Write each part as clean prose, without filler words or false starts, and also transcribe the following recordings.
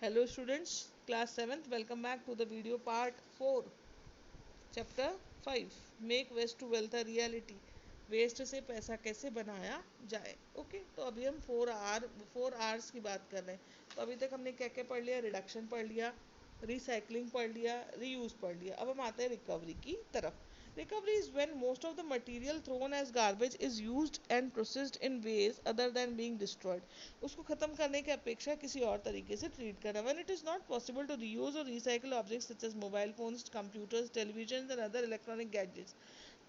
Hello students, class 7th, welcome back to the video part 4, chapter 5, make waste to wealth a reality. Waste से पैसा कैसे बनाया जाए। Okay, तो अभी हम 4 आवर्स की बात कर रहे हैं। तो अभी तक हमने क्या क्या पढ़ लिया, रिडक्शन पढ़ लिया, रिसाइकलिंग पढ़ लिया, रीयूज पढ़ लिया। अब हम आते हैं रिकवरी की तरफ। Recovery is when most of the material thrown as garbage is used and processed in ways other than being destroyed. उसको खत्म करने की अपेक्षा किसी और तरीके से ट्रीट करना। When it is not possible to reuse or recycle objects such as mobile phones, computers, televisions and other electronic gadgets,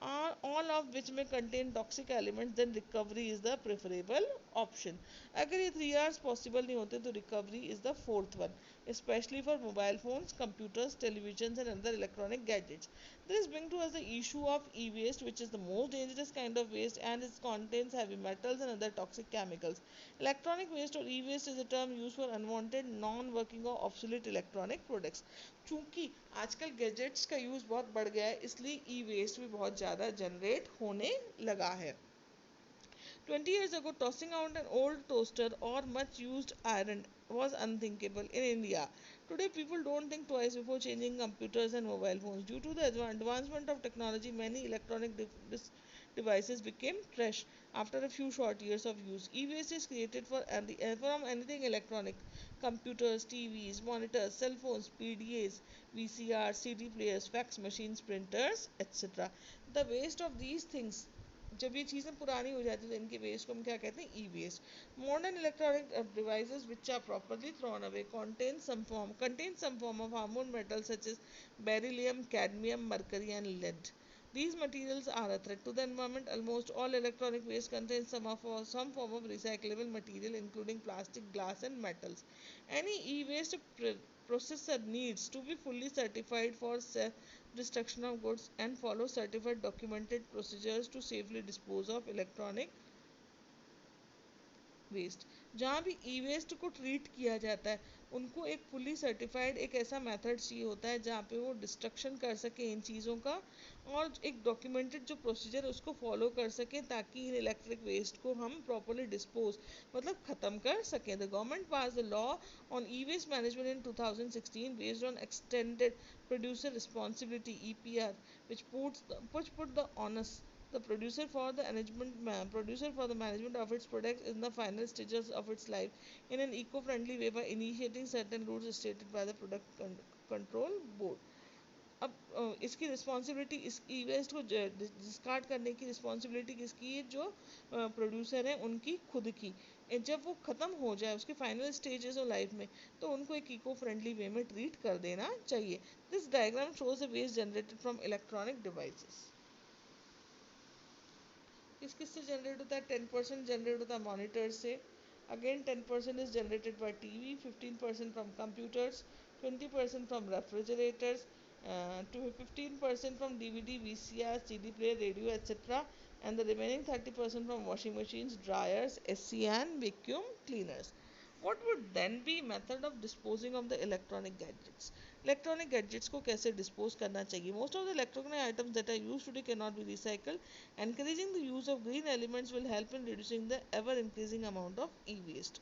all of which may contain toxic elements, then recovery is the preferable option. अगर ये 3 hours possible नहीं होते तो recovery is the fourth one, especially for mobile phones, computers, televisions and other electronic gadgets. This brings to us the issue of e-waste, which is the most dangerous kind of waste and it contains heavy metals and other toxic chemicals. Electronic waste or e-waste is a term used for unwanted, non-working or obsolete electronic products. चूंकि आजकल gadgets का use बहुत बढ़ गया है, इसलिए ई waste भी बहुत ज़्यादा जनरेट होने लगा है। 20 years ago, tossing out an old toaster or much used iron was unthinkable in India. Today, people don't think twice before changing computers and mobile phones. Due to the advancement of technology, many electronic devices became trash after a few short years of use. E-waste is created from anything electronic: computers, TVs, monitors, cell phones, PDAs, VCRs, CD players, fax machines, printers, etc. The waste of these things, जब ये चीज़ें पुरानी हो जाती है तो इनके waste को हम क्या कहते हैं, E waste. Modern electronic devices which are properly thrown away contain some form of harmful metals such as beryllium, cadmium, mercury and lead. These materials are a threat to the environment. Almost all electronic waste contains some form of recyclable material, including plastic, glass, and metals. Any e-waste processor needs to be fully certified for destruction of goods and follow certified documented procedures to safely dispose of electronic waste. जहाँ भी ई waste को treat किया जाता है उनको एक fully certified एक ऐसा मेथड चाहिए होता है जहाँ पे वो डिस्ट्रक्शन कर सके इन चीज़ों का, और एक डॉक्यूमेंटेड जो प्रोसीजर उसको फॉलो कर सकें ताकि इन इलेक्ट्रिक वेस्ट को हम प्रॉपरली डिस्पोज मतलब ख़त्म कर सकें। The government pass the law on e waste management in 2016 based on extended producer responsibility (EPR) which put the onus the producer for the management of its products in the final stages of its life in an eco-friendly way by initiating certain rules stated by the product control board. अब इसकी responsibility, इस ई waste को discard करने की responsibility किसकी है, जो producer हैं उनकी खुद की। जब वो ख़त्म हो जाए उसके फाइनल स्टेजेस ऑफ लाइफ में तो उनको एक इको फ्रेंडली वे में ट्रीट कर देना चाहिए। This diagram shows the waste generated from electronic devices. किस से जनरेट होता है? 10% जनरेट होता है मॉनिटर से। Again 10% is generated by TV, 15% from computers, 20% from refrigerators, 15% from DVD, VCR, CD player, radio etcetera, and the remaining 30% from washing machines, dryers, SC and vacuum cleaners. What would then be method of disposing of the electronic gadgets? Electronic gadgets को कैसे dispose करना चाहिए? Most of the electronic items that are used today can not be recycled. Encouraging the use of green elements will help in reducing the ever increasing amount of e-waste.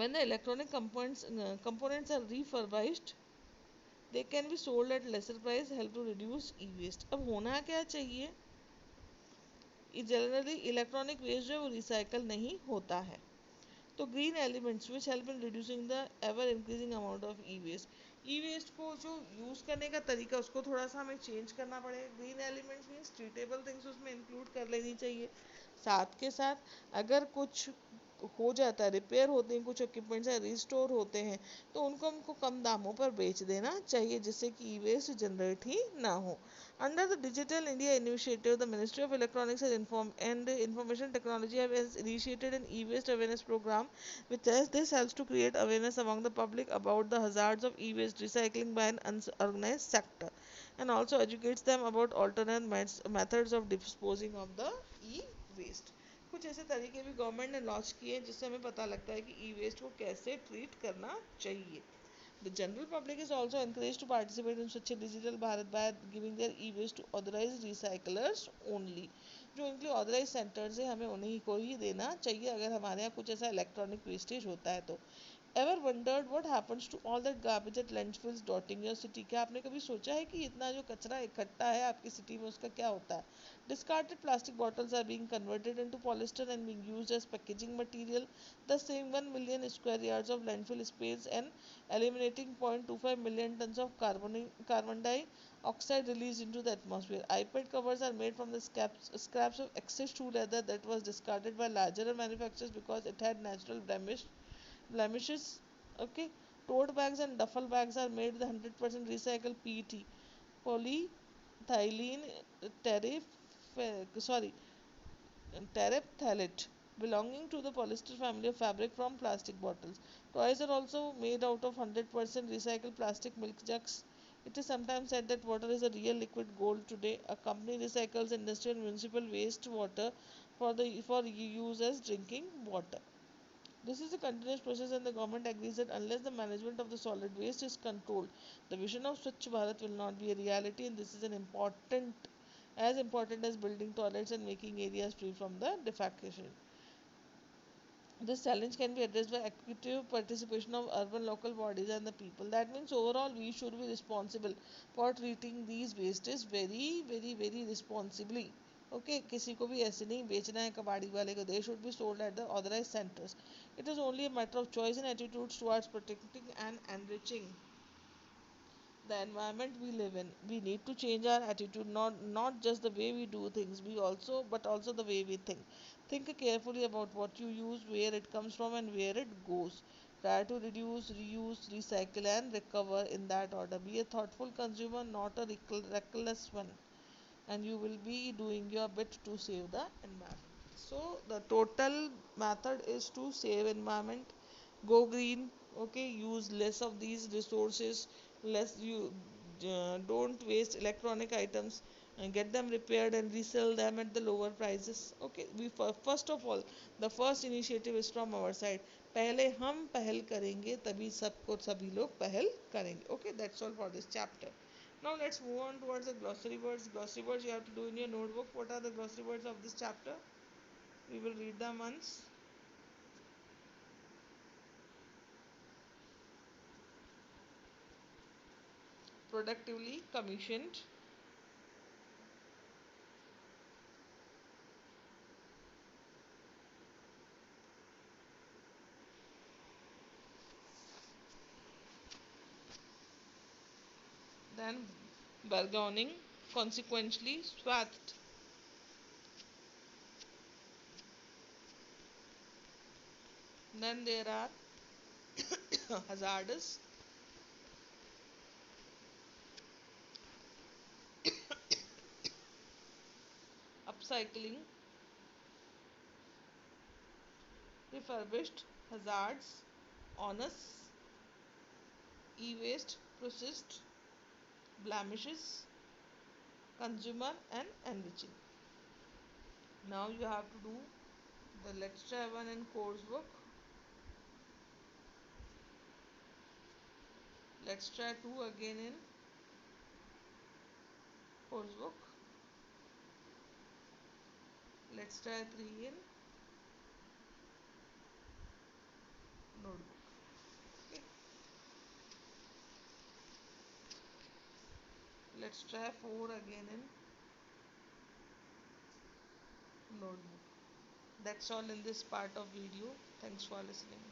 When the electronic components are refurbished, they can be sold at lesser price, help to reduce e-waste. अब होना क्या चाहिए? Generally electronic waste जो है वो recycle नहीं होता है, तो green elements which help in reducing the ever increasing amount of e waste. E waste को जो यूज़ करने का तरीका उसको थोड़ा सा हमें चेंज करना पड़ेगा। Green elements means treatable things उसमें इंक्लूड कर लेनी चाहिए। साथ के साथ अगर कुछ हो जाता है, रिपेयर होते हैं, कुछ इक्विपमेंट्स है रिस्टोर होते हैं, तो उनको हमको कम दामों पर बेच देना चाहिए जिससे कि ई वेस्ट जनरेट ही ना हो। Under the Digital India Initiative, the Ministry of Electronics and Information Technology has initiated an e-waste awareness program, this helps to create awareness among the public about the hazards of e-waste recycling by an unorganized sector, and also educates them about alternate methods of disposing of the e-waste. कुछ ऐसे तरीके भी government ने launch किए हैं जिससे हमें पता लगता है कि ई वेस्ट को कैसे ट्रीट करना चाहिए। The general public is also encouraged to participate in Swachh Digital Bharat by giving their e-waste to authorized recyclers only. जो इनके ऑथराइज सेंटर्स है हमें उन्हीं को ही देना चाहिए अगर हमारे यहाँ कुछ ऐसा इलेक्ट्रॉनिक वेस्टेज होता है तो। Ever wondered what happens to all that garbage at landfills dotting your city? क्या आपने कभी सोचा है कि इतना जो कचरा इकट्ठा है आपकी सिटी में उसका क्या होता है? Discarded plastic bottles are being converted into polyester and being used as packaging material, thus saving 1 million square yards of landfill space and eliminating 0.25 million tons of carbon dioxide released into the atmosphere. iPad covers are made from the scraps of excess shoe leather that was discarded by larger manufacturers because it had natural blemishes. Okay, tote bags and duffel bags are made with 100% recycled PET, polyethylene sorry terephthalate, belonging to the polyester family of fabric from plastic bottles. Toys are also made out of 100% recycled plastic milk jugs. It is sometimes said that water is a real liquid gold today. A company recycles industrial and municipal waste water for use as drinking water. This is a continuous process and the government agrees that unless the management of the solid waste is controlled, the vision of Swachh Bharat will not be a reality, and this is as important as building toilets and making areas free from the defecation. This challenge can be addressed by active participation of urban local bodies and the people. That means overall we should be responsible for treating these wastes very responsibly. Okay किसी को भी ऐसे नहीं बेचना है कबाड़ी वाले को. They should be sold at the authorise centres. It is only a matter of choice and attitudes towards protecting and enriching the environment we live in. We need to change our attitude, not just the way we do things, we also but also the way we think. Think carefully about what you use, where it comes from, and where it goes. Try to reduce, reuse, recycle, and recover in that order. Be a thoughtful consumer, not a reckless one, and you will be doing your bit to save the environment. So the total method is to save environment, go green. Okay, use less of these resources, less you don't waste electronic items, and get them repaired and resell them at the lower prices. Okay, first of all, the first initiative is from our side. पहले हम पहल करेंगे तभी सबको सभी लोग पहल करेंगे. Okay, that's all for this chapter. Now let's move on towards the glossary words. Glossary words you have to do in your notebook. What are the glossary words of this chapter? We will read them once. Productively commissioned, then bargaining, consequently swathed. Then there are hazardous, upcycling, refurbished, hazards, onus, e-waste, processed, blemishes, consumer, and enriching. Now you have to do the Let's Try One in coursework. Let's try two again in coursework. Let's try three in notebook. Okay. Let's try four again in notebook. That's all in this part of video. Thanks for listening.